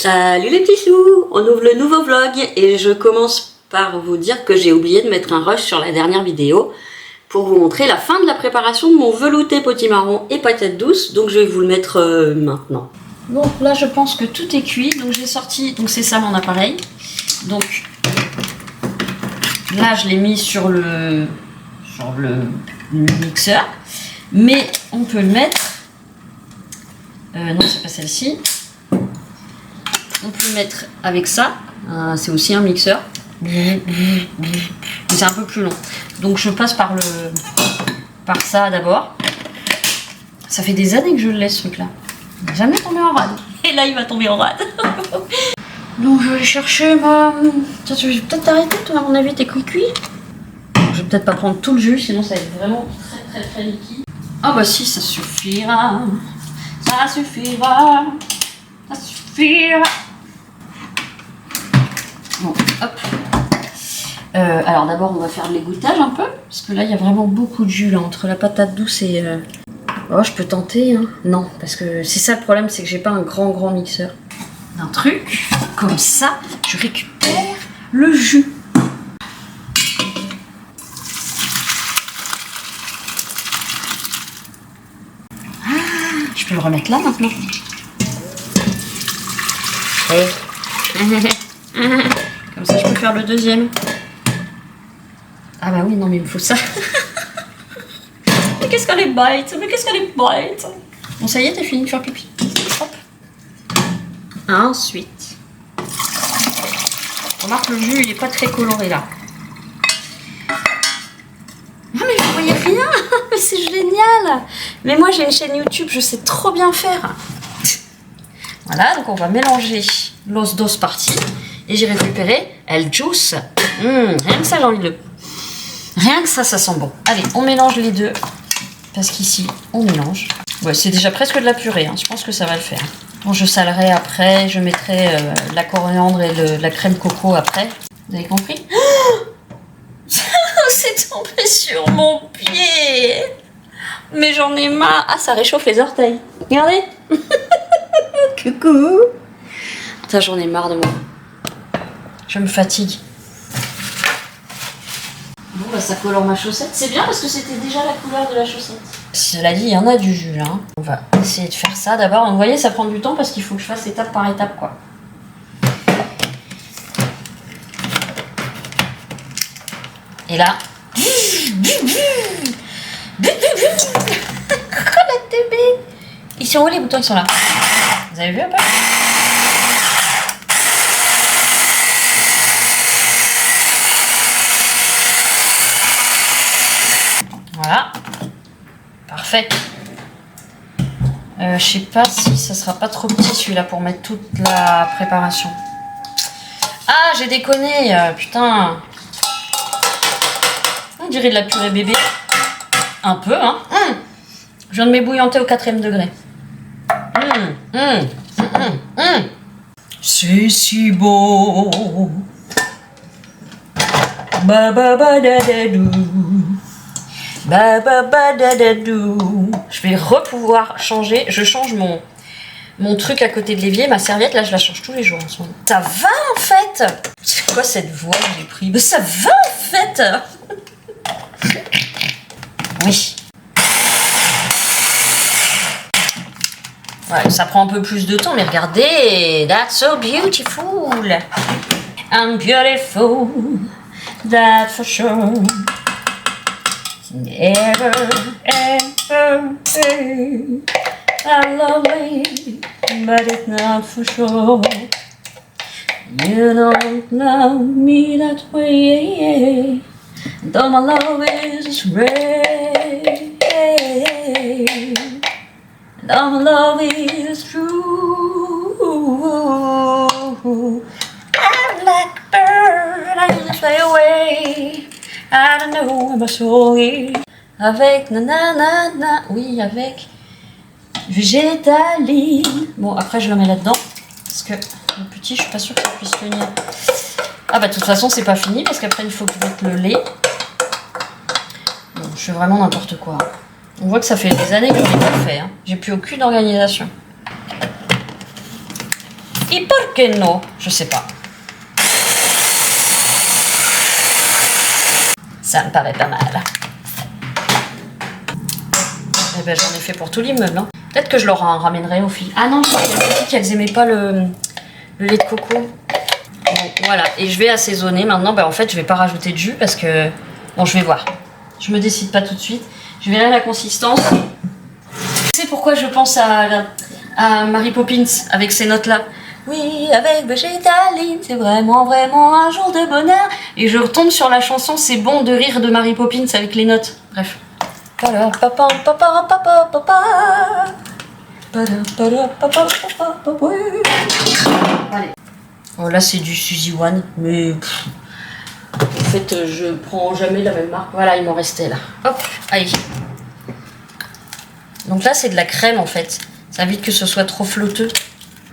Salut les petits choux, on ouvre le nouveau vlog et je commence par vous dire que j'ai oublié de mettre un rush sur la dernière vidéo pour vous montrer la fin de la préparation de mon velouté potimarron et patates douces, donc je vais vous le mettre maintenant. Bon, là je pense que tout est cuit, donc j'ai sorti, donc c'est ça mon appareil, donc là je l'ai mis sur le mixeur, mais on peut le mettre, non c'est pas celle-ci. On peut le mettre avec ça, c'est aussi un mixeur, mais c'est un peu plus long. Donc je passe par ça d'abord. Ça fait des années que je le laisse ce truc là. Il n'a jamais tombé en rade. Et là il va tomber en rade. Donc je vais aller chercher ma... Tiens, je vais peut-être t'arrêter toi, à mon avis t'es cuit. Je vais peut-être pas prendre tout le jus, sinon ça va être vraiment très liquide. Ah bah si, ça suffira. Ça suffira. Ça suffira. Bon, hop. Alors d'abord on va faire de l'égouttage un peu, parce que là il y a vraiment beaucoup de jus là, entre la patate douce et... Oh, je peux tenter, hein. Non, parce que c'est ça le problème, c'est que j'ai pas un grand mixeur. Un truc, comme ça, je récupère le jus. Ah, je peux le remettre là maintenant. Hey. Comme ça je peux faire le deuxième. Ah bah oui, non mais il me faut ça. Mais qu'est-ce qu'elle est bête. Mais qu'est-ce qu'elle est bête. Bon ça y est, t'as fini de faire pipi. Hop. Ensuite. Remarque, le jus il est pas très coloré là. Ah mais vous voyez rien. Mais c'est génial. Mais moi j'ai une chaîne YouTube, je sais trop bien faire. Voilà, donc on va mélanger los dos parties. Et j'ai récupéré el juice. Rien que ça, j'ai envie de le... Rien que ça sent bon. Allez, on mélange les deux. Parce qu'ici, on mélange. Ouais, c'est déjà presque de la purée. Hein. Je pense que ça va le faire. Bon, je salerai après. Je mettrai la coriandre et la crème coco après. Vous avez compris? C'est tombé sur mon pied. Mais j'en ai marre. Ah, ça réchauffe les orteils. Regardez. Coucou. Putain, j'en ai marre de moi. Je me fatigue. Bon bah ça colore ma chaussette. C'est bien parce que c'était déjà la couleur de la chaussette. Cela dit, il y en a du jus là. On va essayer de faire ça d'abord. Vous voyez, ça prend du temps parce qu'il faut que je fasse étape par étape quoi. Et là... Ils sont où les boutons? Ils sont là. Vous avez vu un peu? Voilà, parfait. Je sais pas si ça sera pas trop petit celui-là pour mettre toute la préparation. Ah, j'ai déconné, putain. On dirait de la purée bébé. Un peu, hein. Je viens de m'ébouillanter au 4e degré. C'est si beau. Ba ba ba da da dou. Ba ba ba da da dou. Je vais pouvoir changer. Je change mon truc à côté de l'évier, ma serviette. Là, je la change tous les jours en ce moment. Ça va en fait. C'est quoi cette voix que j'ai pris? Mais ça va en fait. Oui. Ouais, ça prend un peu plus de temps, mais regardez. That's so beautiful. I'm beautiful. That's for sure. Never, ever, I'm lovely, but it's not for sure. You don't love me that way, though my love is real, though my love is true. I'm like a bird, I just fly away. I don't know where my soul is. Avec nanana, oui, avec végétaline. Bon, après je le mets là-dedans parce que le petit, je suis pas sûre que ça puisse tenir. Ah bah de toute façon c'est pas fini parce qu'après il faut que je mette le lait. Bon, je fais vraiment n'importe quoi. On voit que ça fait des années que je n'ai pas fait. Hein. J'ai plus aucune organisation. Et pourquoi non? Je sais pas. Ça me paraît pas mal. Eh ben, j'en ai fait pour tout l'immeuble. Hein. Peut-être que je leur en ramènerai au fil. Ah non, je crois qu'elles dit qu'elles aimaient pas le lait de coco. Bon, voilà, et je vais assaisonner maintenant. Ben, en fait, je vais pas rajouter de jus parce que... Bon, je vais voir. Je me décide pas tout de suite. Je verrai la consistance. Tu sais pourquoi je pense à Mary Poppins avec ces notes-là? Oui, avec Végétaline, c'est vraiment, vraiment un jour de bonheur. Et je retombe sur la chanson C'est bon de rire de Mary Poppins avec les notes. Bref. Allez. Oh, là, c'est du Suzy One, mais... En fait, je prends jamais la même marque. Voilà, il m'en restait là. Hop, allez. Donc là, c'est de la crème, en fait. Ça évite que ce soit trop flotteux.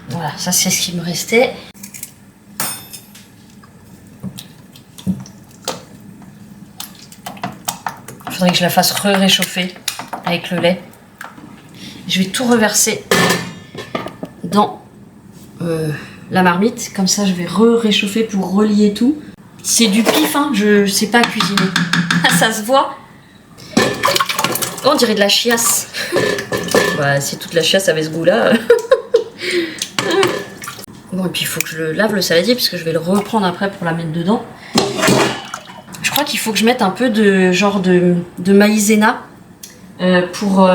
Voilà, ça c'est ce qui me restait. Il faudrait que je la fasse réchauffer avec le lait. Je vais tout reverser dans la marmite. Comme ça, je vais réchauffer pour relier tout. C'est du pif, hein, je sais pas cuisiner. Ça se voit. Oh, on dirait de la chiasse. Bah, si toute la chiasse avait ce goût-là... Bon, et puis il faut que je le lave le saladier parce que je vais le reprendre après pour la mettre dedans. Je crois qu'il faut que je mette un peu de genre de maïzena pour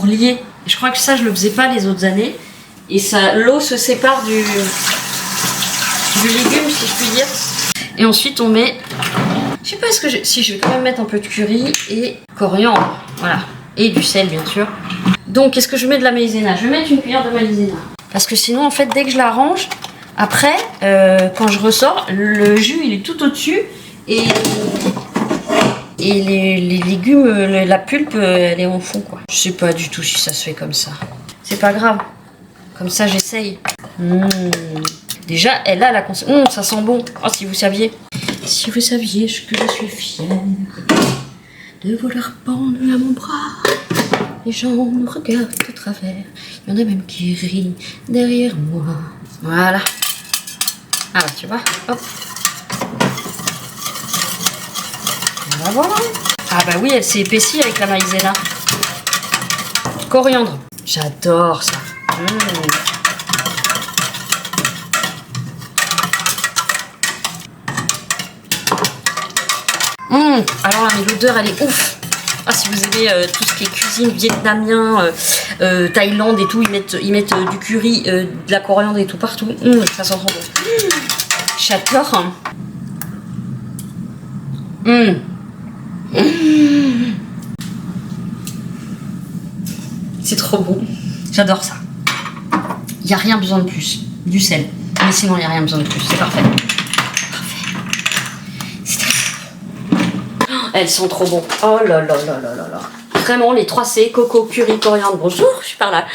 lier. Je crois que ça, je le faisais pas les autres années. Et ça, l'eau se sépare du légume, si je puis dire. Et ensuite, on met... Je sais pas, est-ce que si je vais quand même mettre un peu de curry et coriandre. Voilà. Et du sel, bien sûr. Donc, est-ce que je mets de la maïzena? Je vais mettre une cuillère de maïzena. Parce que sinon, en fait, dès que je la range, après, quand je ressors, le jus, il est tout au-dessus. Et les légumes, la pulpe, elle est en fond, quoi. Je sais pas du tout si ça se fait comme ça. C'est pas grave. Comme ça, j'essaye. Déjà, elle a la consistance. Ça sent bon. Oh, si vous saviez. Si vous saviez que je suis fière de vouloir pendre à mon bras. Les gens nous regardent de travers. Il y en a même qui rient derrière moi. Voilà. Ah bah tu vois. Hop. Voilà. Ah bah oui, elle s'est épaissie avec la maïzena. Coriandre. J'adore ça. Alors là, mais l'odeur, elle est ouf. Ah, si vous aimez tout ce qui est cuisine vietnamien, Thaïlande et tout, ils mettent du curry, de la coriandre et tout partout. Ça sent trop bon. J'adore. C'est trop bon. J'adore ça. Il n'y a rien besoin de plus. Du sel. Mais sinon, il n'y a rien besoin de plus. C'est parfait. Elles sont trop bon. Oh là là là là là là. Vraiment, les 3 C, coco, curry, coriandre. Bonjour, je suis par là.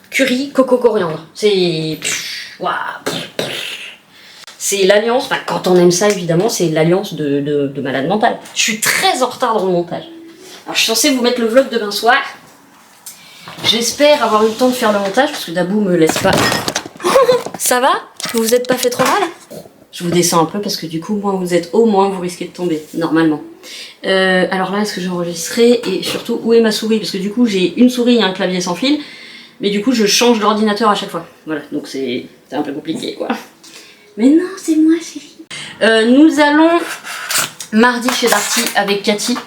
Curry, coco, coriandre. C'est... Waouh. C'est l'alliance, enfin, quand on aime ça, évidemment, c'est l'alliance de malade mental. Je suis très en retard dans le montage. Alors, je suis censée vous mettre le vlog demain soir. J'espère avoir eu le temps de faire le montage, parce que Dabou me laisse pas. Ça va? Vous vous êtes pas fait trop mal? Je vous descends un peu parce que du coup, moins vous êtes haut, moins vous risquez de tomber, normalement. Alors là, est-ce que j'ai enregistré? Et surtout, où est ma souris? Parce que du coup, j'ai une souris et un clavier sans fil. Mais du coup, je change d'ordinateur à chaque fois. Voilà, donc c'est un peu compliqué, quoi. Mais non, c'est moi, chérie. Nous allons mardi chez Darty avec Cathy.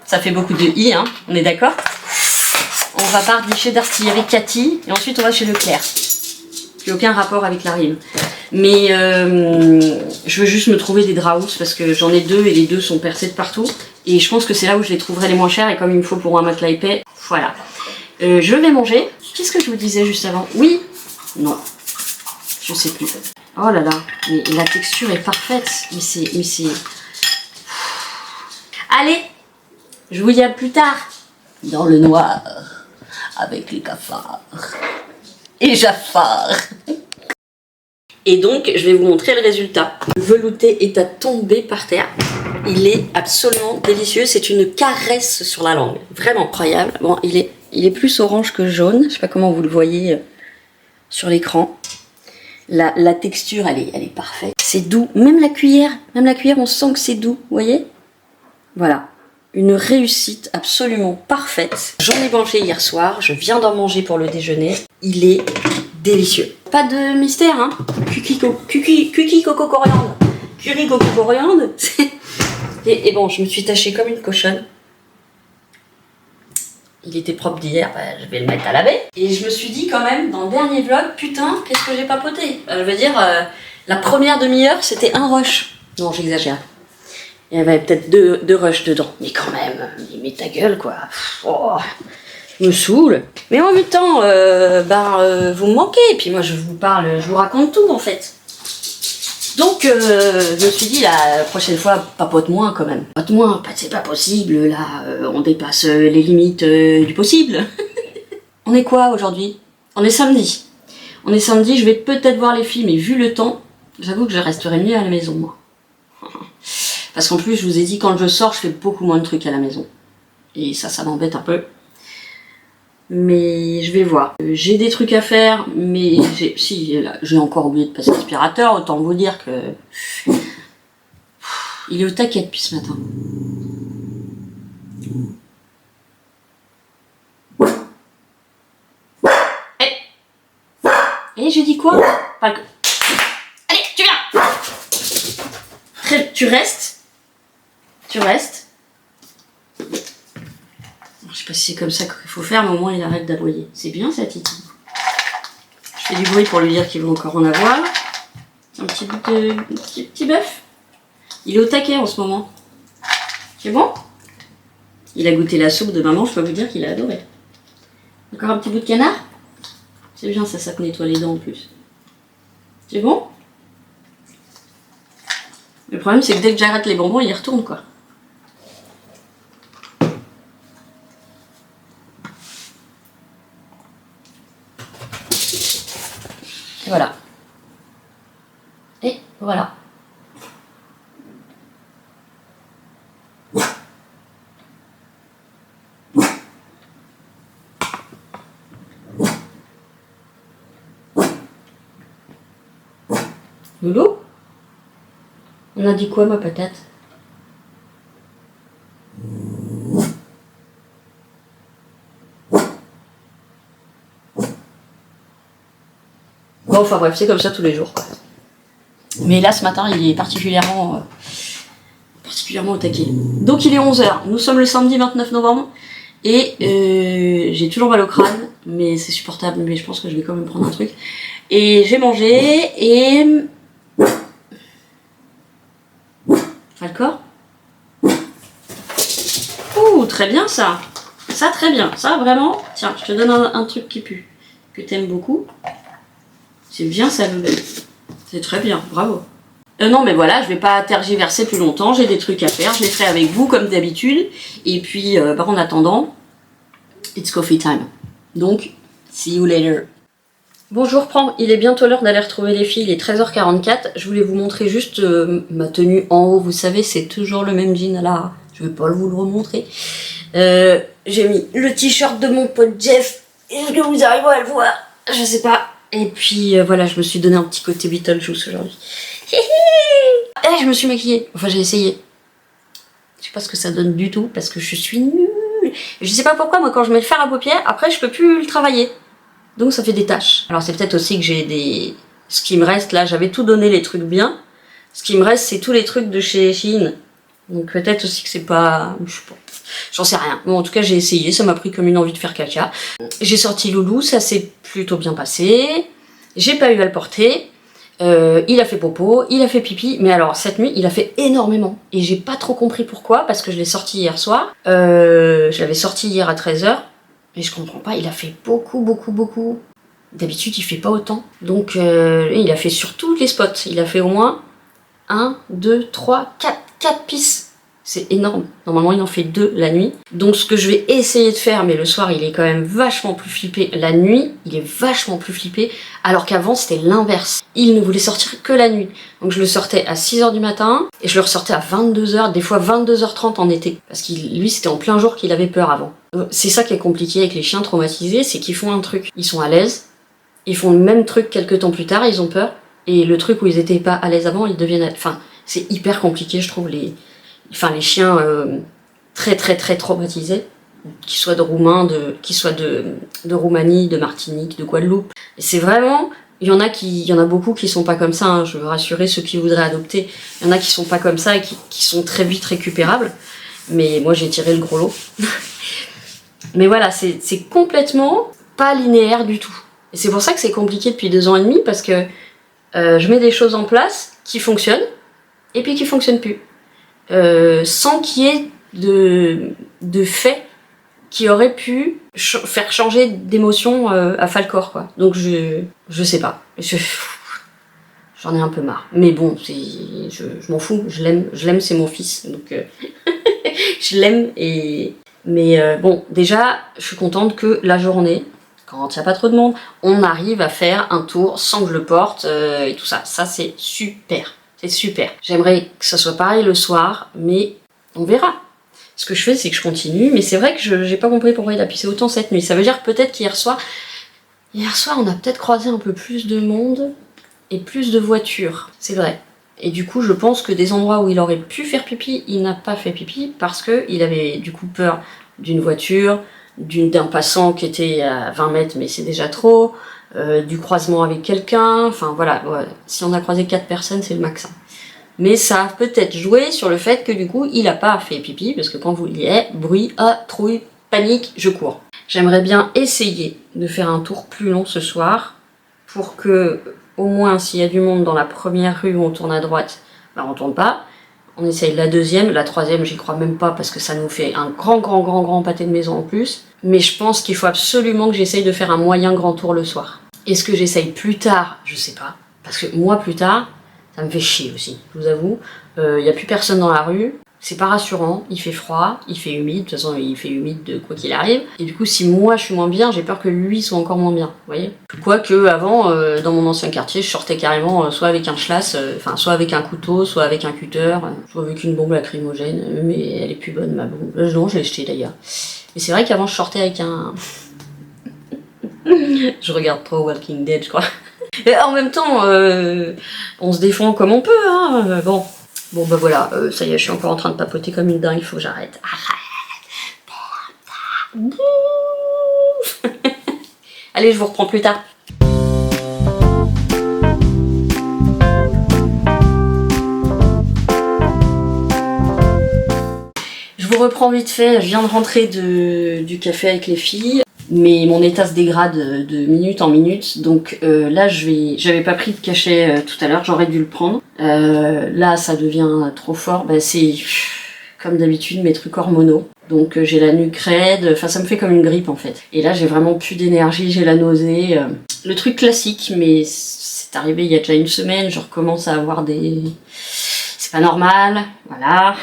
Ça fait beaucoup de i, hein, on est d'accord? On va mardi chez Darty avec Cathy. Et ensuite, on va chez Leclerc. Qui n'a aucun rapport avec la rime. Mais je veux juste me trouver des draps parce que j'en ai 2 et les 2 sont percés de partout. Et je pense que c'est là où je les trouverai les moins chers. Et comme il me faut pour un matelas épais, voilà. Je vais manger. Qu'est-ce que je vous disais juste avant? Oui? Non. Je sais plus. Oh là là. Mais la texture est parfaite. Mais c'est... Allez! Je vous dis à plus tard. Dans le noir. Avec les cafards. Et Jafar. Et donc, je vais vous montrer le résultat. Le velouté est à tomber par terre. Il est absolument délicieux. C'est une caresse sur la langue. Vraiment incroyable. Bon, il est plus orange que jaune. Je sais pas comment vous le voyez sur l'écran. La texture, elle est parfaite. C'est doux. Même la cuillère, on sent que c'est doux, vous voyez? Voilà. Une réussite absolument parfaite. J'en ai mangé hier soir, je viens d'en manger pour le déjeuner. Il est délicieux. Pas de mystère, hein. Cuki coco coriandre. Curry coco coriandre. Et bon, je me suis tachée comme une cochonne. Il était propre d'hier, bah, je vais le mettre à laver. Et je me suis dit quand même, dans le dernier vlog, putain, qu'est-ce que j'ai papoté. Je veux dire, la première demi-heure, c'était un rush. Non, j'exagère. Il y avait peut-être deux rushs dedans. Mais quand même, mais ta gueule, quoi. Oh, je me saoule. Mais en même temps, vous me manquez. Et puis moi, je vous parle, je vous raconte tout, en fait. Donc, je me suis dit, la prochaine fois, papote moins quand même. Papote moins, c'est pas possible, là, on dépasse les limites du possible. On est quoi aujourd'hui? On est samedi. On est samedi, je vais peut-être voir les films, mais vu le temps, j'avoue que je resterai mieux à la maison, moi. Parce qu'en plus, je vous ai dit, quand je sors, je fais beaucoup moins de trucs à la maison. Et ça m'embête un peu. Mais je vais voir. J'ai des trucs à faire, mais j'ai encore oublié de passer l'aspirateur, autant vous dire que... Il est au taquet depuis ce matin. Et j'ai dit quoi? Allez, tu viens. Tu restes. Je sais pas si c'est comme ça qu'il faut faire, mais au moins il arrête d'aboyer. C'est bien ça, Titi. Je fais du bruit pour lui dire qu'il va encore en avoir. Un petit bout de... petit bœuf. Il est au taquet en ce moment. C'est bon? Il a goûté la soupe de maman, je peux vous dire qu'il a adoré. Encore un petit bout de canard? C'est bien ça te nettoie les dents en plus. C'est bon? Le problème c'est que dès que j'arrête les bonbons, il y retourne quoi. Et voilà. Et voilà. Loulou? On a dit quoi ma patate? Bon, enfin bref, c'est comme ça tous les jours quoi. Mais là ce matin il est particulièrement au taquet. Donc il est 11h, nous sommes le samedi 29 novembre et j'ai toujours mal au crâne, mais c'est supportable, mais je pense que je vais quand même prendre un truc. Et j'ai mangé et... Pas le corps? Ouh, très bien ça. Ça très bien, ça vraiment. Tiens, je te donne un truc qui pue, que t'aimes beaucoup. C'est bien ça, bébé. C'est très bien, bravo. Non mais voilà, je vais pas tergiverser plus longtemps, j'ai des trucs à faire, je les ferai avec vous comme d'habitude. Et puis, en attendant, it's coffee time. Donc, see you later. Bon, je vous reprends, il est bientôt l'heure d'aller retrouver les filles, il est 13h44. Je voulais vous montrer juste ma tenue en haut, vous savez, c'est toujours le même jean là. Je vais pas vous le remontrer. J'ai mis le t-shirt de mon pote Jeff. Est-ce que vous arrivez à le voir? Je sais pas. Et puis voilà, je me suis donné un petit côté Beetlejuice aujourd'hui. Et je me suis maquillée. Enfin, j'ai essayé. Je sais pas ce que ça donne du tout parce que je suis nulle. Je sais pas pourquoi, moi, quand je mets le fard à paupières, après, je peux plus le travailler. Donc, ça fait des taches. Alors, c'est peut-être aussi que j'ai des... Ce qui me reste, là, j'avais tout donné les trucs bien. Ce qui me reste, c'est tous les trucs de chez Shein. Donc, peut-être aussi que c'est pas... Je sais pas. J'en sais rien. Bon, en tout cas, j'ai essayé. Ça m'a pris comme une envie de faire caca. J'ai sorti Loulou. Ça s'est plutôt bien passé. J'ai pas eu à le porter. Il a fait popo, il a fait pipi, mais alors cette nuit il a fait énormément et j'ai pas trop compris pourquoi parce que je l'ai sorti hier soir, je l'avais sorti hier à 13h mais je comprends pas, il a fait beaucoup. D'habitude il fait pas autant, donc il a fait sur tous les spots, il a fait au moins 1, 2, 3, 4 pistes. C'est énorme. Normalement, il en fait 2 la nuit. Donc, ce que je vais essayer de faire, mais le soir, il est quand même vachement plus flippé. La nuit, il est vachement plus flippé, alors qu'avant, c'était l'inverse. Il ne voulait sortir que la nuit. Donc, je le sortais à 6h du matin, et je le ressortais à 22h, des fois 22h30 en été. Parce que lui, c'était en plein jour qu'il avait peur avant. C'est ça qui est compliqué avec les chiens traumatisés, c'est qu'ils font un truc. Ils sont à l'aise, ils font le même truc quelques temps plus tard, ils ont peur, et le truc où ils étaient pas à l'aise avant, ils deviennent... Enfin, c'est hyper compliqué, je trouve, les chiens très très très traumatisés, qu'ils soient de Roumains, qu'ils soient de Roumanie, de Martinique, de Guadeloupe. Et c'est vraiment... Il y en a beaucoup qui sont pas comme ça, hein, je veux rassurer ceux qui voudraient adopter. Il y en a qui sont pas comme ça et qui sont très vite récupérables. Mais moi j'ai tiré le gros lot. Mais voilà, c'est complètement pas linéaire du tout. Et c'est pour ça que c'est compliqué depuis 2 ans et demi, parce que je mets des choses en place qui fonctionnent, et puis qui fonctionnent plus. Sans qu'il y ait de faits qui auraient pu faire changer d'émotion à Falcor, quoi. Donc je sais pas. J'en ai un peu marre. Mais bon, je m'en fous, je l'aime, c'est mon fils. Donc je l'aime Mais bon, déjà, je suis contente que la journée, quand il n'y a pas trop de monde, on arrive à faire un tour sans que je le porte et tout ça. Ça, c'est super. C'est super. J'aimerais que ça soit pareil le soir, mais on verra. Ce que je fais, c'est que je continue, mais c'est vrai que je n'ai pas compris pourquoi il a pissé autant cette nuit. Ça veut dire peut-être qu'hier soir, on a peut-être croisé un peu plus de monde et plus de voitures. C'est vrai. Et du coup, je pense que des endroits où il aurait pu faire pipi, il n'a pas fait pipi parce qu'il avait du coup peur d'une voiture, d'un passant qui était à 20 mètres, mais c'est déjà trop, du croisement avec quelqu'un, enfin voilà, ouais. Si on a croisé 4 personnes, c'est le max. Mais ça a peut-être joué sur le fait que du coup, il n'a pas fait pipi, parce que quand vous y êtes, bruit, trouille, panique, je cours. J'aimerais bien essayer de faire un tour plus long ce soir, pour que, au moins, s'il y a du monde dans la première rue où on tourne à droite, bah on tourne pas. On essaye la deuxième, la troisième, j'y crois même pas, parce que ça nous fait un grand pâté de maison en plus. Mais je pense qu'il faut absolument que j'essaye de faire un moyen grand tour le soir. Est-ce que j'essaye plus tard? Je sais pas. Parce que moi, plus tard, ça me fait chier aussi, je vous avoue. Y a plus personne dans la rue, c'est pas rassurant, il fait froid, il fait humide, de toute façon il fait humide de quoi qu'il arrive. Et du coup, si moi je suis moins bien, j'ai peur que lui soit encore moins bien, vous voyez. Quoique avant, dans mon ancien quartier, je sortais carrément soit avec un schlass, soit avec un couteau, soit avec un cutter, soit avec une bombe lacrymogène, mais elle est plus bonne ma bombe. Non, je l'ai jetée d'ailleurs. Mais c'est vrai qu'avant je sortais avec un... Je regarde trop Walking Dead, je crois. Et en même temps, on se défend comme on peut, hein. Bon, bah voilà, ça y est, je suis encore en train de papoter comme une dingue, il faut que j'arrête. Arrête. Allez, je vous reprends plus tard. Je vous reprends vite fait, je viens de rentrer du café avec les filles. Mais mon état se dégrade de minute en minute, donc là j'avais pas pris de cachet tout à l'heure, j'aurais dû le prendre. Là ça devient trop fort, bah, c'est comme d'habitude mes trucs hormonaux. Donc j'ai la nuque raide, enfin ça me fait comme une grippe en fait. Et là j'ai vraiment plus d'énergie, j'ai la nausée. Le truc classique, mais c'est arrivé il y a déjà une semaine, je recommence à avoir des... C'est pas normal, voilà.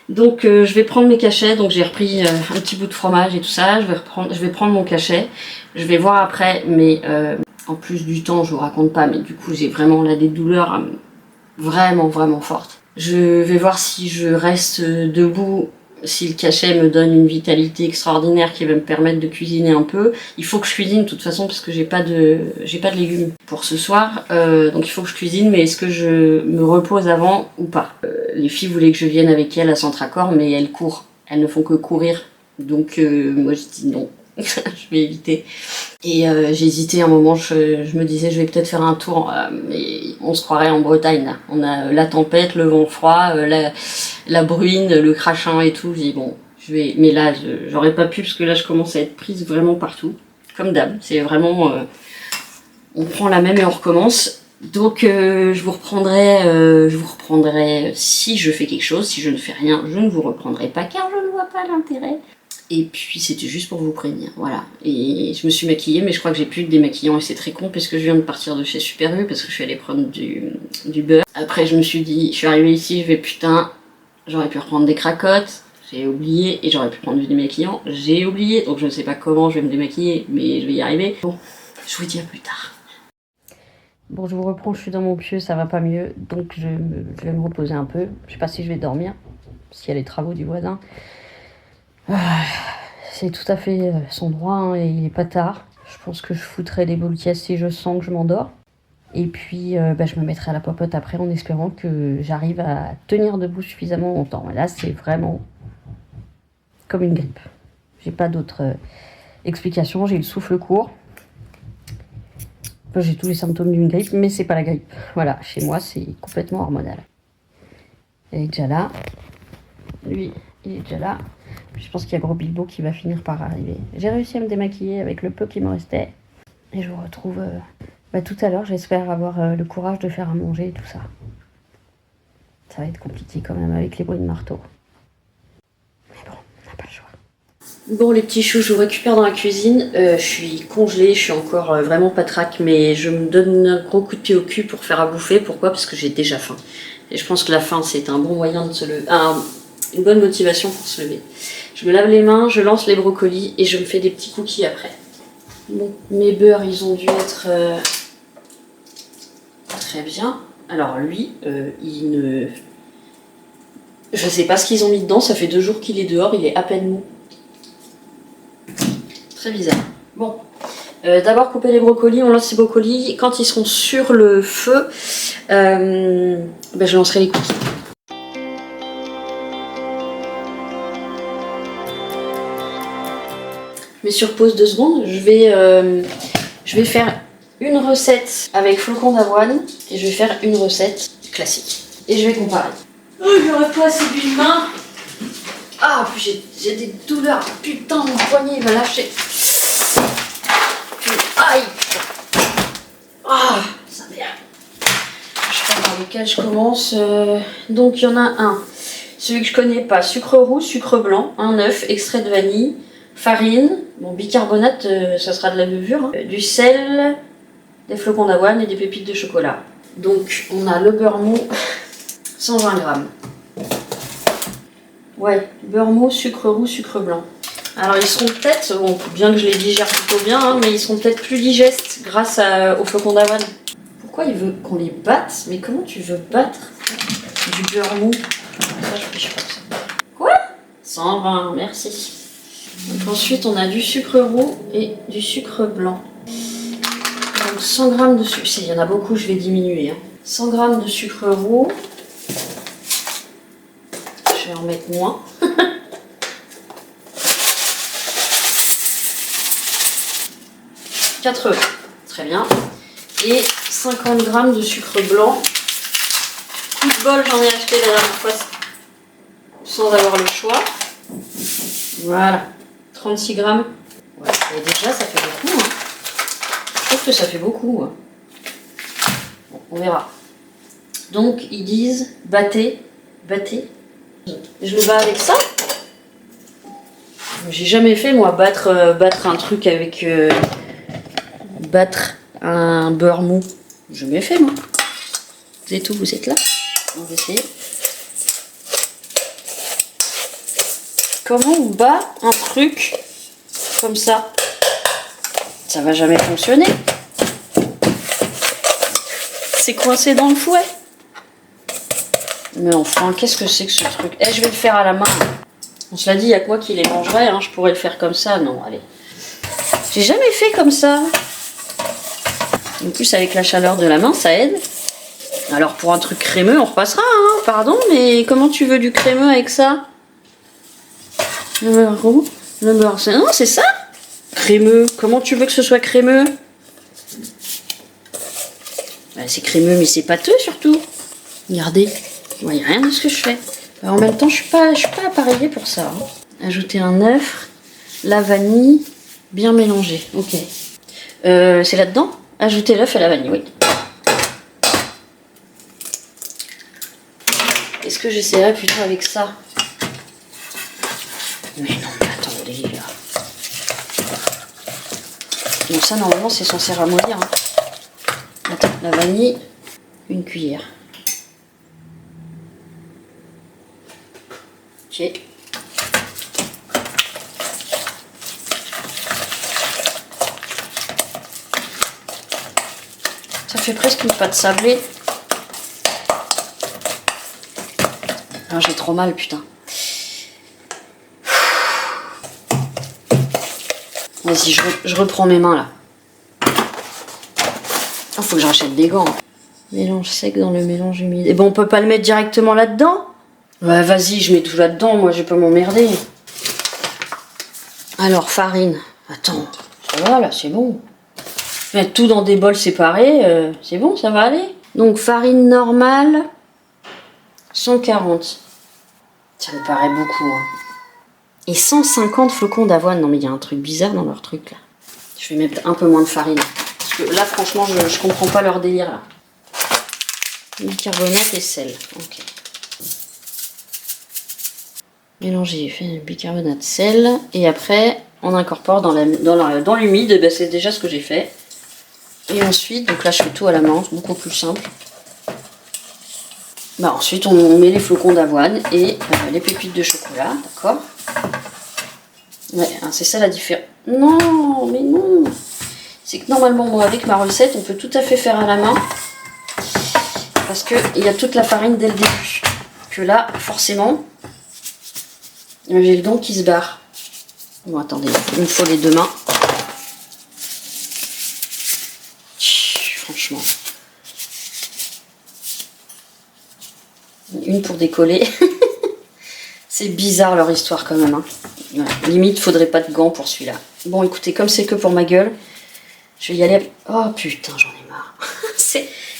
Donc je vais prendre mes cachets, donc j'ai repris un petit bout de fromage et tout ça, je vais prendre mon cachet, je vais voir après, mais en plus du temps, je vous raconte pas, mais du coup j'ai vraiment là des douleurs vraiment fortes. Je vais voir si je reste debout, si le cachet me donne une vitalité extraordinaire qui va me permettre de cuisiner un peu. Il faut que je cuisine de toute façon parce que j'ai pas de légumes pour ce soir, donc il faut que je cuisine, mais est-ce que je me repose avant ou pas? Les filles voulaient que je vienne avec elles à Centracor, mais elles courent, elles ne font que courir, donc moi je dis non. Je vais éviter. Et j'ai hésité un moment, je me disais je vais peut-être faire un tour, mais on se croirait en Bretagne là. On a la tempête, le vent froid, la bruine, le crachin et tout. J'ai dit bon, je vais, mais là j'aurais pas pu parce que là je commence à être prise vraiment partout, comme d'hab. C'est vraiment, on prend la même et on recommence. Donc je vous reprendrai si je fais quelque chose. Si je ne fais rien, je ne vous reprendrai pas car je ne vois pas l'intérêt. Et puis c'était juste pour vous prévenir, voilà. Et je me suis maquillée, mais je crois que j'ai plus de démaquillant et c'est très con parce que je viens de partir de chez Super U parce que je suis allée prendre du beurre. Après je me suis dit, je suis arrivée ici, je vais putain, j'aurais pu reprendre des cracottes, j'ai oublié, et j'aurais pu prendre du démaquillant, j'ai oublié, donc je ne sais pas comment je vais me démaquiller, mais je vais y arriver. Bon, je vous dis à plus tard. Bon, je vous reprends, je suis dans mon pieu, ça va pas mieux, donc je vais me reposer un peu. Je sais pas si je vais dormir, s'il y a les travaux du voisin. C'est tout à fait son droit, hein, et il est pas tard. Je pense que je foutrai des boules si je sens que je m'endors. Et puis, je me mettrai à la popote après en espérant que j'arrive à tenir debout suffisamment longtemps. Et là, c'est vraiment comme une grippe. J'ai pas d'autre explication. J'ai le souffle court. Enfin, j'ai tous les symptômes d'une grippe, mais c'est pas la grippe. Voilà, chez moi, c'est complètement hormonal. Elle est déjà là. Lui, il est déjà là. Je pense qu'il y a Gros Bilbo qui va finir par arriver. J'ai réussi à me démaquiller avec le peu qui me restait. Et je vous retrouve tout à l'heure. J'espère avoir le courage de faire à manger et tout ça. Ça va être compliqué quand même avec les bruits de marteau. Mais bon, on n'a pas le choix. Bon les petits choux, je vous récupère dans la cuisine. Je suis congelée, je suis encore vraiment patraque, mais je me donne un gros coup de pied au cul pour faire à bouffer. Pourquoi? Parce que j'ai déjà faim. Et je pense que la faim, c'est un bon moyen de se lever. Une bonne motivation pour se lever. Je me lave les mains, je lance les brocolis et je me fais des petits cookies après. Bon, mes beurres, ils ont dû être très bien. Alors lui, il ne... Je sais pas ce qu'ils ont mis dedans, ça fait 2 jours qu'il est dehors, il est à peine mou. Très bizarre. Bon, d'abord couper les brocolis, on lance les brocolis. Quand ils seront sur le feu, je lancerai les cookies. Je mets sur pause 2 secondes, je vais faire une recette avec flocons d'avoine et je vais faire une recette classique. Et je vais comparer. Oh, j'aurais pas assez d'huile main. Ah, puis j'ai des douleurs. Putain, mon poignet il va lâcher. Aïe. Ah, ça merde. Je sais pas par lequel je commence. Donc il y en a un. Celui que je connais pas. Sucre roux, sucre blanc, un œuf, extrait de vanille, farine, bon bicarbonate, ça sera de la levure, hein, du sel, des flocons d'avoine et des pépites de chocolat. Donc on a le beurre mou, 120 grammes. Ouais, beurre mou, sucre roux, sucre blanc. Alors ils seront peut-être, bon, bien que je les digère plutôt bien, hein, mais ils seront peut-être plus digestes grâce aux flocons d'avoine. Pourquoi il veut qu'on les batte? Mais comment tu veux battre du beurre mou? Ça, je fiche pas ça. Quoi? 120, merci. Donc ensuite on a du sucre roux et du sucre blanc. Donc 100 g de sucre, il y en a beaucoup, je vais diminuer. Hein. 100 g de sucre roux. Je vais en mettre moins. 4 œufs, très bien. Et 50 g de sucre blanc. Coup de bol, j'en ai acheté la dernière fois sans avoir le choix. Voilà, 36 g. Ouais, et déjà ça fait beaucoup. Hein. Je trouve que ça fait beaucoup. Hein. Bon, on verra. Donc ils disent battez. Je le bats avec ça. J'ai jamais fait moi battre un truc avec battre un beurre mou. J'ai jamais fait moi. Vous êtes où? Vous êtes là? On va essayer. Comment on bat un truc comme ça? Ça va jamais fonctionner. C'est coincé dans le fouet. Mais enfin, qu'est-ce que c'est que ce truc? Eh, je vais le faire à la main. On se l'a dit, il y a que moi qui les mangerai, hein. Je pourrais le faire comme ça. Non, allez. J'ai jamais fait comme ça. En plus, avec la chaleur de la main, ça aide. Alors, pour un truc crémeux, on repassera, hein. Pardon, mais comment tu veux du crémeux avec ça? Le beurre roux? Le beurre... Non, c'est ça? Crémeux. Comment tu veux que ce soit crémeux? Ben, c'est crémeux, mais c'est pâteux, surtout. Regardez. Il n'y a rien de ce que je fais. En même temps, je suis pas appareillée pour ça. Hein. Ajouter un œuf, la vanille, bien mélangé. Ok. C'est là-dedans? Ajouter l'œuf et la vanille, oui. Est-ce que j'essaierai plutôt avec ça? Mais non, mais attendez là. Donc ça, normalement, c'est censé ramollir. Hein. Attends, la vanille, une cuillère. Ok. Ça fait presque une pâte sablée. Ah, j'ai trop mal, putain. Vas-y, je reprends mes mains là. Ah, faut que je rachète des gants. Mélange sec dans le mélange humide. Et bon, on peut pas le mettre directement là-dedans? Ouais, vas-y, je mets tout là-dedans, moi, je vais pas m'emmerder. Alors, farine. Attends, ça va, là, c'est bon. Mettre tout dans des bols séparés, c'est bon, ça va aller. Donc, farine normale, 140. Ça me paraît beaucoup, hein. Et 150 flocons d'avoine. Non, mais il y a un truc bizarre dans leur truc, là. Je vais mettre un peu moins de farine. Parce que là, franchement, je comprends pas leur délire, là. Bicarbonate et sel. Ok. Mélanger, bicarbonate, sel. Et après, on incorpore dans l'humide. Ben, c'est déjà ce que j'ai fait. Et ensuite, donc là, je fais tout à la main. C'est beaucoup plus simple. Bah, ensuite, on met les flocons d'avoine et les pépites de chocolat. D'accord? Ouais, hein, c'est ça la différence. Non, mais non. C'est que normalement, moi, avec ma recette, on peut tout à fait faire à la main. Parce qu'il y a toute la farine dès le début. Que là, forcément, j'ai le gant qui se barre. Bon, attendez, il me faut les deux mains. Franchement. Une pour décoller. C'est bizarre leur histoire quand même. Hein. Ouais, limite, faudrait pas de gants pour celui-là. Bon, écoutez, comme c'est que pour ma gueule, je vais y aller. Oh putain, j'en ai marre.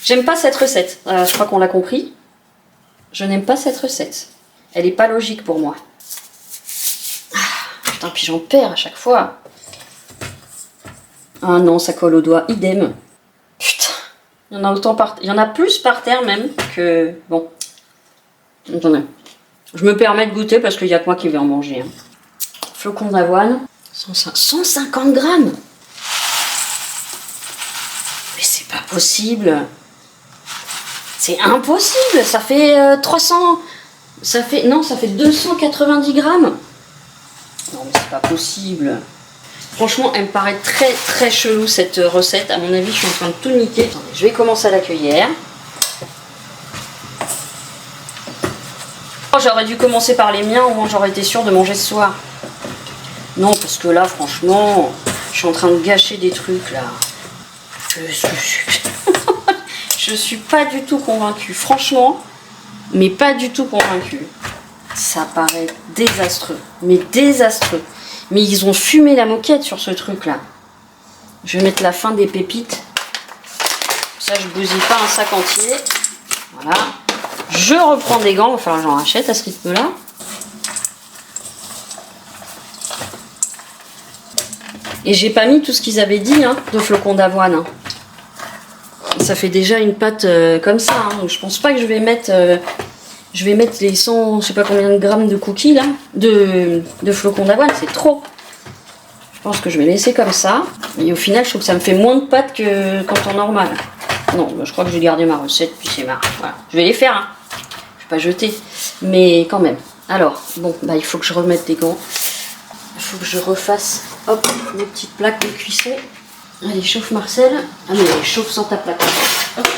J'aime pas cette recette. Je crois qu'on l'a compris. Je n'aime pas cette recette. Elle est pas logique pour moi. Putain, puis j'en perds à chaque fois. Ah non, ça colle au doigt. Idem. Putain. Il y en a autant il y en a plus par terre même que... Bon. Attendez. Je me permets de goûter parce qu'il n'y a que moi qui vais en manger. Hein. Flocons d'avoine. 150 grammes. Mais c'est pas possible. C'est impossible. Ça fait 300... Ça fait 290 grammes. Non mais c'est pas possible. Franchement, elle me paraît très très chelou cette recette. À mon avis, je suis en train de tout niquer. Attendez, je vais commencer à la cuillère. Oh, j'aurais dû commencer par les miens, au moins j'aurais été sûre de manger ce soir. Non, parce que là, franchement, je suis en train de gâcher des trucs là. Je suis pas du tout convaincue. Franchement, mais pas du tout convaincue. Ça paraît désastreux. Mais désastreux. Mais ils ont fumé la moquette sur ce truc-là. Je vais mettre la fin des pépites. Ça, je bousille pas un sac entier. Voilà. Je reprends des gants. Il va falloir que j'en rachète à ce rythme-là. Et j'ai pas mis tout ce qu'ils avaient dit hein, de flocons d'avoine. Hein. Ça fait déjà une pâte comme ça. Hein. Je pense pas que je vais mettre... Je vais mettre les 100, je sais pas combien de grammes de cookies là, de flocons d'avoine, c'est trop. Je pense que je vais laisser comme ça. Et au final, je trouve que ça me fait moins de pâtes que quand en normal. Non, bah, je crois que je vais garder ma recette, puis c'est marrant. Voilà. Je vais les faire, hein. Je vais pas jeter. Mais quand même. Alors, bon, bah il faut que je remette des gants. Il faut que je refasse, hop, mes petites plaques de cuisson. Allez, chauffe Marcel. Ah mais chauffe sans ta plaque. Hop.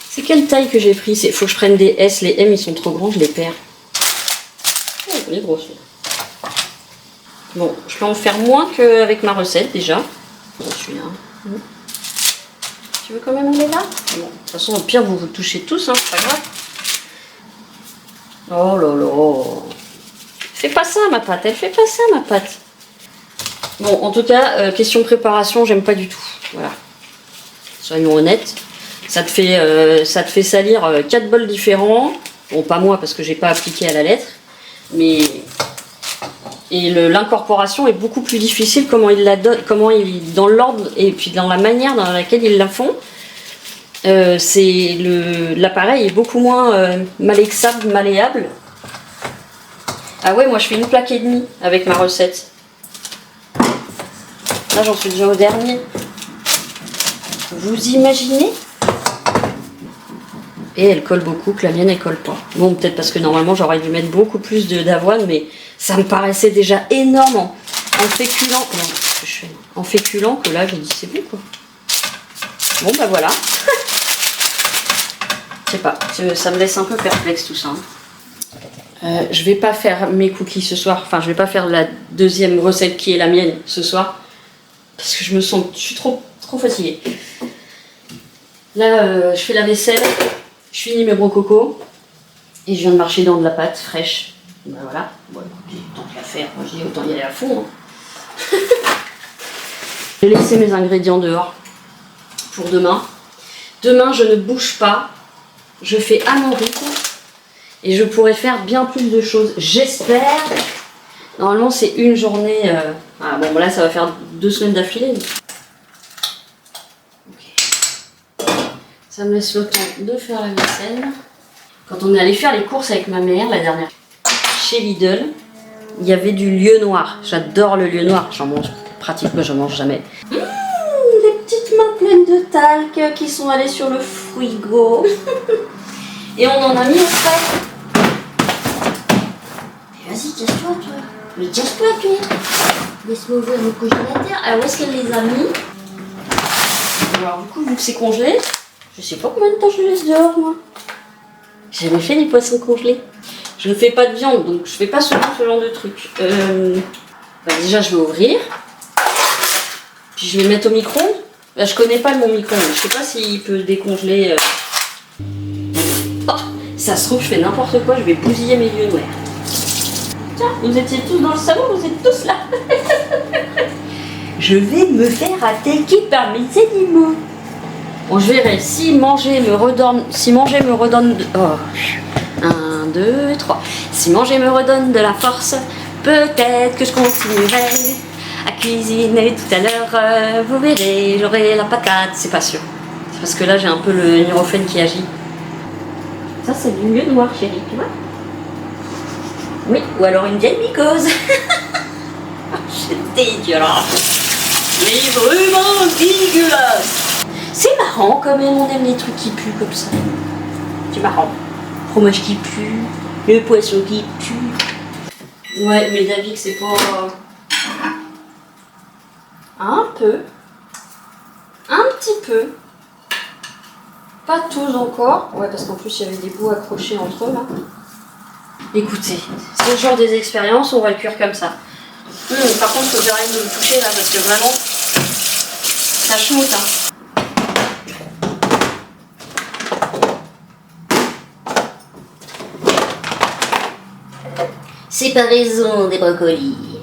C'est quelle taille que j'ai pris? Il faut que je prenne des S, les M ils sont trop grands, je les perds. Oh, elle est grosse. Bon, je peux en faire moins qu'avec ma recette déjà. Bon, celui-là. Tu veux quand même aller là? Bon, de toute façon, au pire, vous vous touchez tous, hein, c'est pas grave. Oh là là. Fais pas ça, ma pâte, elle fait pas ça, ma pâte. Bon, en tout cas, question préparation, j'aime pas du tout. Voilà. Soyons honnêtes. Ça te fait salir 4 bols différents. Bon, pas moi parce que j'ai pas appliqué à la lettre. Mais et l'incorporation est beaucoup plus difficile. Comment ils dans l'ordre et puis dans la manière dans laquelle ils la font. L'appareil est beaucoup moins malléable, malléable. Ah ouais, moi je fais une plaque et demie avec ma recette. Là, j'en suis déjà au dernier. Vous imaginez? Et elle colle beaucoup, que la mienne elle colle pas. Bon, peut-être parce que normalement j'aurais dû mettre beaucoup plus d'avoine, mais ça me paraissait déjà énorme en féculent. Non, qu'est-ce que je fais? En féculent que là j'ai dit c'est bon quoi. Bon bah voilà. Je sais pas, ça me laisse un peu perplexe tout ça. Je vais pas faire mes cookies ce soir, enfin je vais pas faire la deuxième recette qui est la mienne ce soir. Parce que je suis trop fatiguée. Là je fais la vaisselle. Je finis mes brococos et je viens de marcher dans de la pâte fraîche. Ben voilà, bon écoutez, tant qu'à faire, moi je dis autant y aller à fond. Hein. J'ai laissé mes ingrédients dehors pour demain. Demain je ne bouge pas, je fais à mon rythme et je pourrai faire bien plus de choses, j'espère. Normalement c'est une journée, ah bon là ça va faire 2 semaines d'affilée. Ça me laisse le temps de faire la vaisselle. Quand on est allé faire les courses avec ma mère la dernière chez Lidl, il y avait du lieu noir. J'adore le lieu noir. J'en mange pratiquement, je mange jamais. Les petites mains pleines de talc qui sont allées sur le frigo. Et on en a mis au frais. Vas-y, casse-toi, toi. Mais casse-toi, toi. Laisse-moi ouvrir le congélateur. Alors, où est-ce qu'elle les a mis? Alors, du coup, vu que c'est congelé, je sais pas combien de temps je le laisse dehors, moi. J'ai jamais fait des poissons congelés. Je ne fais pas de viande, donc je fais pas souvent ce genre de truc. Bah déjà, je vais ouvrir. Puis je vais le mettre au micro-ondes. Bah, je connais pas mon micro-ondes. Je sais pas s'il peut décongeler. Oh, ça se trouve, je fais n'importe quoi. Je vais bousiller mes lieux noirs. Tiens, vous étiez tous dans le salon, vous êtes tous là. Je vais me faire attaquer par mes animaux. Bon, je verrai si manger me redonne. Oh. 1, 2, 3. Si manger me redonne de la force, peut-être que je continuerai à cuisiner tout à l'heure. Vous verrez, j'aurai la patate. C'est pas sûr. C'est parce que là, j'ai un peu le neurophène qui agit. Ça, c'est du lieu noir, chérie, tu vois? Oui, ou alors une vieille mycose. C'est dégueulasse. Mais vraiment dégueulasse. C'est marrant quand même, on aime les trucs qui puent comme ça. C'est marrant. Fromage qui pue, le poisson qui pue. Ouais, mais David, c'est pas... Un peu. Un petit peu. Pas tous encore. Ouais, parce qu'en plus, il y avait des bouts accrochés entre eux, là. Écoutez, c'est le genre des expériences, on va le cuire comme ça. Par contre, faut que j'arrête de le toucher, là, parce que vraiment, ça chmoute, hein. Séparaison des brocolis.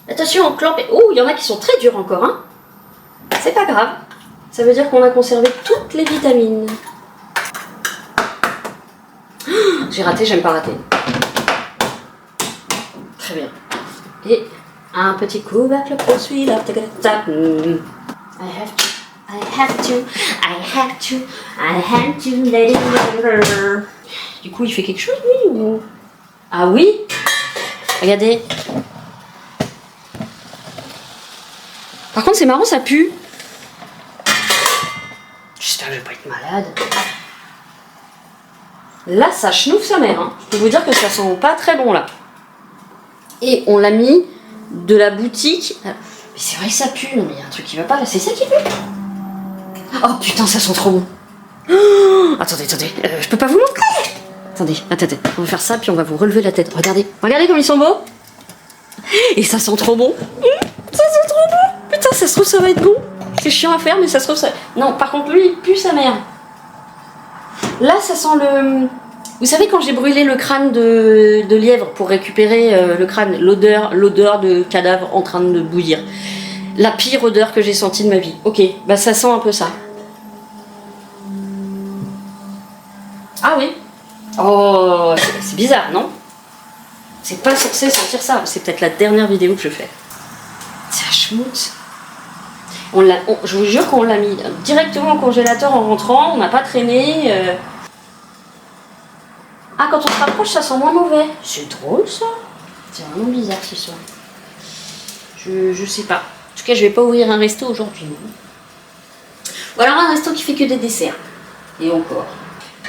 Attention, on clampe. Oh, il y en a qui sont très durs encore, hein. C'est pas grave. Ça veut dire qu'on a conservé toutes les vitamines. J'ai raté, j'aime pas rater. Très bien. Et un petit couvercle pour celui-là. I have to let it go. Du coup, il fait quelque chose, lui, ou... Ah oui? Regardez. Par contre, c'est marrant, ça pue. J'espère que je vais pas être malade. Là, ça chenouffe sa mère. Hein. Je peux vous dire que ça sent pas très bon, là. Et on l'a mis de la boutique. Mais c'est vrai que ça pue. Non, mais il y a un truc qui va pas, là. C'est ça qui pue. Oh, putain, ça sent trop bon. Oh, attendez, je peux pas vous montrer. Attendez, on va faire ça, puis on va vous relever la tête. Regardez comme ils sont beaux. Et ça sent trop bon. Ça sent trop bon. Putain, ça se trouve, ça va être bon. C'est chiant à faire, mais ça se trouve, ça... Non, par contre, lui, il pue sa mère. Là, ça sent le... Vous savez, quand j'ai brûlé le crâne de lièvre pour récupérer le crâne, l'odeur de cadavre en train de bouillir. La pire odeur que j'ai sentie de ma vie. Ok, bah ça sent un peu ça. Ah oui. Oh, c'est bizarre, non? C'est pas censé sentir ça. C'est peut-être la dernière vidéo que je fais. C'est un schmout. Je vous jure qu'on l'a mis directement au congélateur en rentrant. On n'a pas traîné. Ah, quand on se rapproche, ça sent moins mauvais. C'est drôle, ça. C'est vraiment bizarre, ce soir. Je sais pas. En tout cas, je vais pas ouvrir un resto aujourd'hui. Ou alors un resto qui fait que des desserts. Et encore.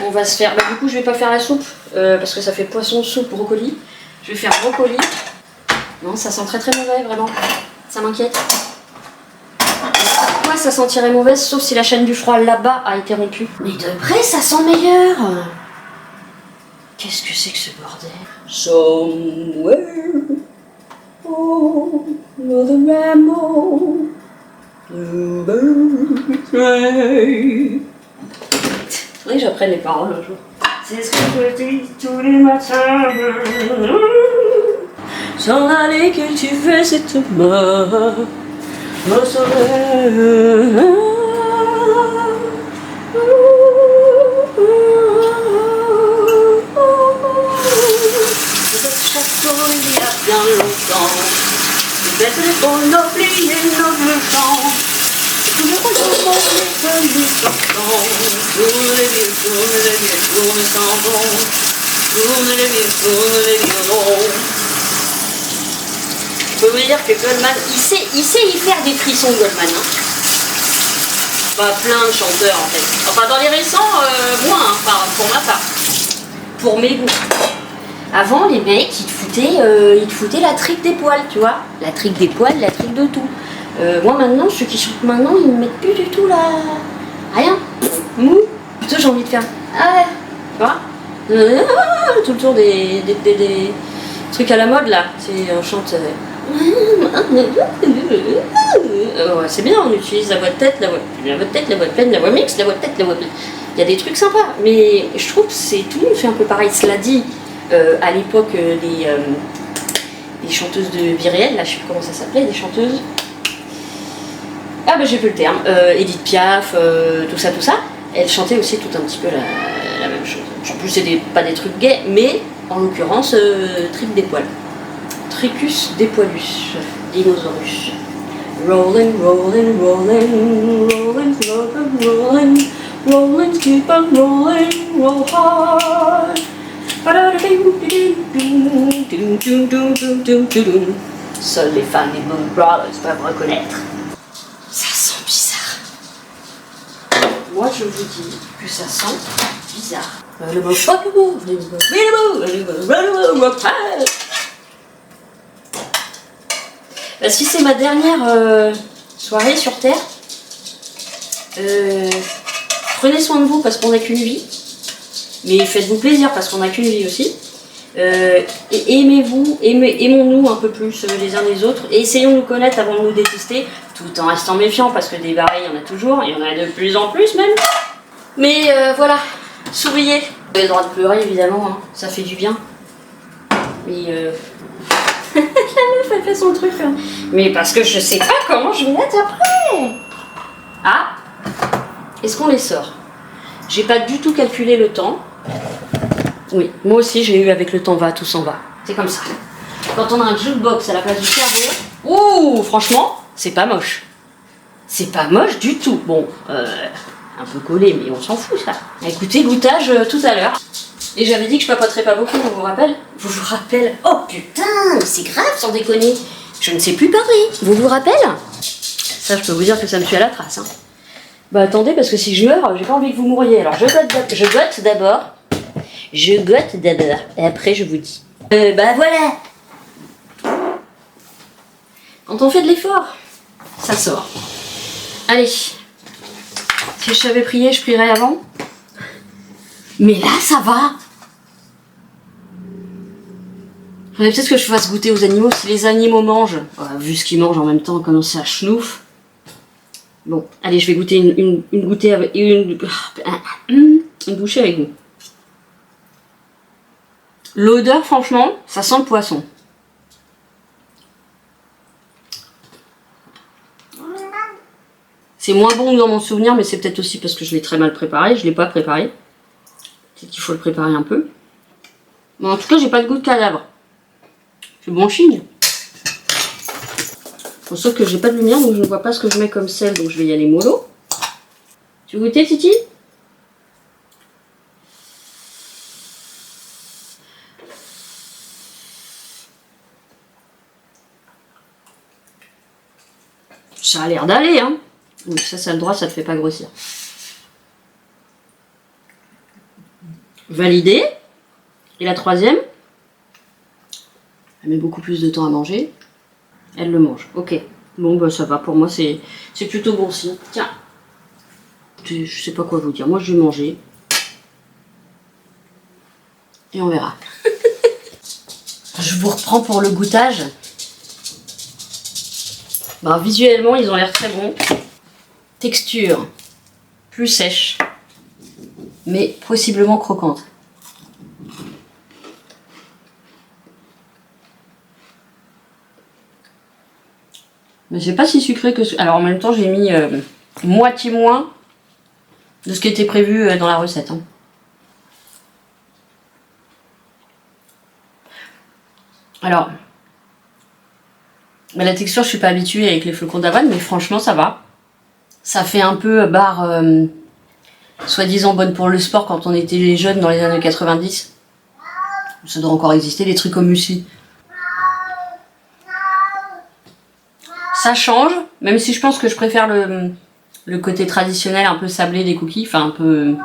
On va se faire... Bah, du coup, je vais pas faire la soupe, parce que ça fait poisson, soupe, brocoli. Je vais faire brocoli. Non, ça sent très très mauvais, vraiment. Ça m'inquiète. Pourquoi ça sentirait mauvais, sauf si la chaîne du froid là-bas a été rompue. Mais de près, ça sent meilleur. Qu'est-ce que c'est que ce bordel? Somewhere over the rainbow, bluebirds fly. Faudrait que j'apprenne les paroles un jour. C'est ce que je dis tous les matins. Sans aller que tu fais cette mort au soleil. Il y a bien longtemps, peut-être pour oublier notre chant. Tout le monde est venu sortant. Tourne les vieux, tourne sans bon. Tourne les vieux violons. Je peux vous dire que Goldman, il sait y faire des frissons, Goldman. Hein. Pas plein de chanteurs en fait. Enfin dans les récents, moins, hein, pour ma part. Pour mes goûts. Avant, les mecs, ils te foutaient la trique des poils, tu vois. La trique des poils, la trique de tout. Moi, maintenant, ceux qui chantent maintenant, ils me mettent plus du tout la... Rien. Mou. Plutôt, j'ai envie de faire... Ah ouais. Tu vois. Tout le tour des trucs à la mode, là. C'est... On chante... ouais, c'est bien, on utilise la voix de tête, la voix pleine, la voix mixte, la voix de tête, la voix pleine. Il y a des trucs sympas, mais je trouve que c'est tout le monde fait un peu pareil. Cela dit... à l'époque des chanteuses de vie réelle, là je sais plus comment ça s'appelait, des chanteuses. Ah bah j'ai plus le terme. Edith Piaf, tout ça. Elles chantaient aussi tout un petit peu la même chose. En plus c'est pas des trucs gays, mais en l'occurrence trique des poils. Tricus des poilus, dinosaurus. Rolling, rolling, rolling, rolling, rolling, rolling, rolling, keep on rolling, roll hard. Seuls les fans des Blues Brothers peuvent reconnaître. Ça sent bizarre. Moi je vous dis que ça sent bizarre. Bah, si c'est ma dernière soirée sur Terre, prenez soin de vous parce qu'on n'a qu'une vie. Mais faites-vous plaisir parce qu'on n'a qu'une vie aussi. Et aimez-vous, aimons-nous un peu plus les uns les autres. Et essayons de nous connaître avant de nous détester, tout en restant méfiants parce que des barils, il y en a toujours, il y en a de plus en plus même. Mais voilà, souriez. Vous avez le droit de pleurer évidemment, hein. Ça fait du bien. Mais la meuf elle fait son truc. Hein. Mais parce que je sais pas comment je vais mettre après. Ah, est-ce qu'on les sort? J'ai pas du tout calculé le temps. Oui, moi aussi j'ai eu avec le temps va, tout s'en va. C'est comme ça. Quand on a un jukebox à la place du cerveau, ouh, franchement, c'est pas moche. C'est pas moche du tout. Bon, un peu collé, mais on s'en fout ça. Écoutez, goûtage tout à l'heure. Et j'avais dit que je papoterais pas beaucoup, on vous rappelle? Vous vous rappelle? Oh putain, c'est grave sans déconner. Je ne sais plus parler. Vous vous rappelle? Ça, je peux vous dire que ça me suit à la trace. Hein. Bah attendez, parce que si je meurs, j'ai pas envie que vous mouriez. Alors je goûte d'abord. Et après je vous dis. Bah voilà. Quand on fait de l'effort, ça sort. Allez. Si je savais prier, je prierais avant. Mais là, ça va. Faudrait peut-être que je fasse goûter aux animaux. Si les animaux mangent, vu ce qu'ils mangent en même temps, comment ça schnouffe. Bon, allez, je vais goûter une goûtée avec une bouchée avec vous. L'odeur, franchement, ça sent le poisson. C'est moins bon que dans mon souvenir, mais c'est peut-être aussi parce que je l'ai très mal préparé. Je l'ai pas préparé. Peut-être qu'il faut le préparer un peu. Mais en tout cas, j'ai pas de goût de cadavre. C'est bon signe. Bon, sauf que j'ai pas de lumière, donc je ne vois pas ce que je mets comme sel, donc je vais y aller mollo. Tu veux goûter, Titi? Ça a l'air d'aller, hein. Oui, ça a le droit, ça te fait pas grossir. validé. Et la troisième, elle met beaucoup plus de temps à manger. Elle le mange. Ok. Bon, bah ça va. Pour moi, c'est plutôt bon signe. Tiens. Je sais pas quoi vous dire. Moi, je vais manger. Et on verra. Je vous reprends pour le goûtage. Bah, visuellement, ils ont l'air très bons. Texture plus sèche, mais possiblement croquante. Mais c'est pas si sucré que... Alors en même temps, j'ai mis moitié moins de ce qui était prévu dans la recette. Hein. Alors, la texture, je suis pas habituée avec les flocons d'avoine, mais franchement, ça va. Ça fait un peu barre, soi-disant bonne pour le sport quand on était jeunes dans les années 90. Ça doit encore exister, les trucs au muesli. Ça change, même si je pense que je préfère le côté traditionnel, un peu sablé des cookies, enfin un peu...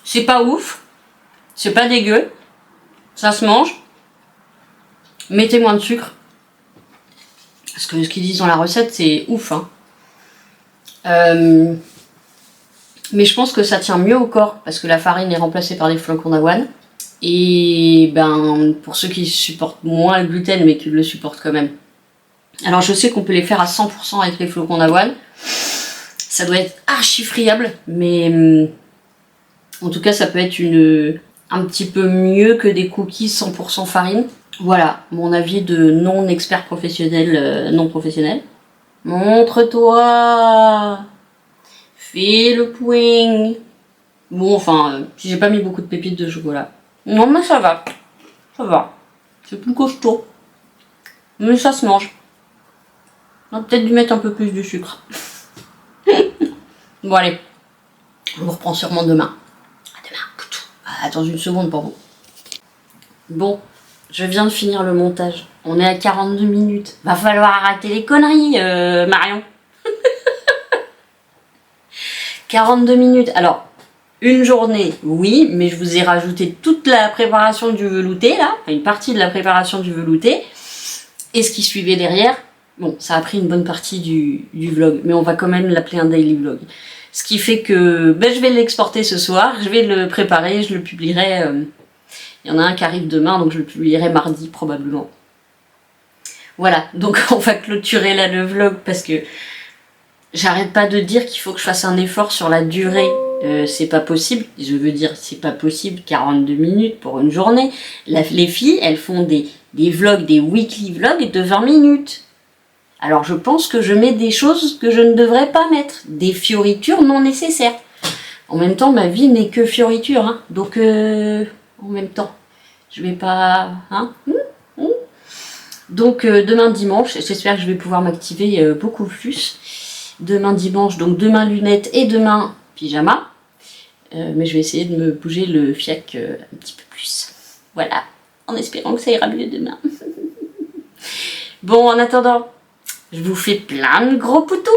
C'est pas ouf, c'est pas dégueu, ça se mange. Mettez moins de sucre. Parce que ce qu'ils disent dans la recette, c'est ouf. Hein. Mais je pense que ça tient mieux au corps, parce que la farine est remplacée par des flocons d'avoine. Et ben, pour ceux qui supportent moins le gluten, mais qui le supportent quand même. Alors je sais qu'on peut les faire à 100% avec les flocons d'avoine. Ça doit être archi friable, mais en tout cas ça peut être un petit peu mieux que des cookies 100% farine. Voilà, mon avis de non-expert professionnel, non professionnel. Montre-toi! Fais le point! Bon, enfin, j'ai pas mis beaucoup de pépites de chocolat. Non, mais ça va. Ça va. C'est plus costaud. Mais ça se mange. On a peut-être dû mettre un peu plus de sucre. Bon, allez. On vous reprend sûrement demain. À demain. Attends une seconde pour vous. Bon. Je viens de finir le montage. On est à 42 minutes. Va falloir arrêter les conneries, Marion. 42 minutes. Alors, une journée, oui, mais je vous ai rajouté toute la préparation du velouté, là. Enfin, une partie de la préparation du velouté. Et ce qui suivait derrière. Bon, ça a pris une bonne partie du vlog, mais on va quand même l'appeler un daily vlog. Ce qui fait que je vais l'exporter ce soir. Je vais le préparer, je le publierai... Il y en a un qui arrive demain, donc je le publierai mardi probablement. Voilà, donc on va clôturer là le vlog parce que j'arrête pas de dire qu'il faut que je fasse un effort sur la durée. C'est pas possible, je veux dire c'est pas possible 42 minutes pour une journée. Les filles, elles font des vlogs, des weekly vlogs de 20 minutes. Alors je pense que je mets des choses que je ne devrais pas mettre, des fioritures non nécessaires. En même temps, ma vie n'est que fioriture, hein, donc... En même temps, je vais pas... Hein Donc demain dimanche, j'espère que je vais pouvoir m'activer beaucoup plus. Demain dimanche, donc demain lunettes et demain pyjama. Mais je vais essayer de me bouger le fiac un petit peu plus. Voilà, en espérant que ça ira mieux demain. Bon, en attendant, je vous fais plein de gros poutous.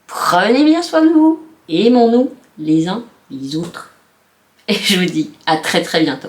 Prenez bien soin de vous. Aimons-nous les uns les autres. Et je vous dis à très très bientôt.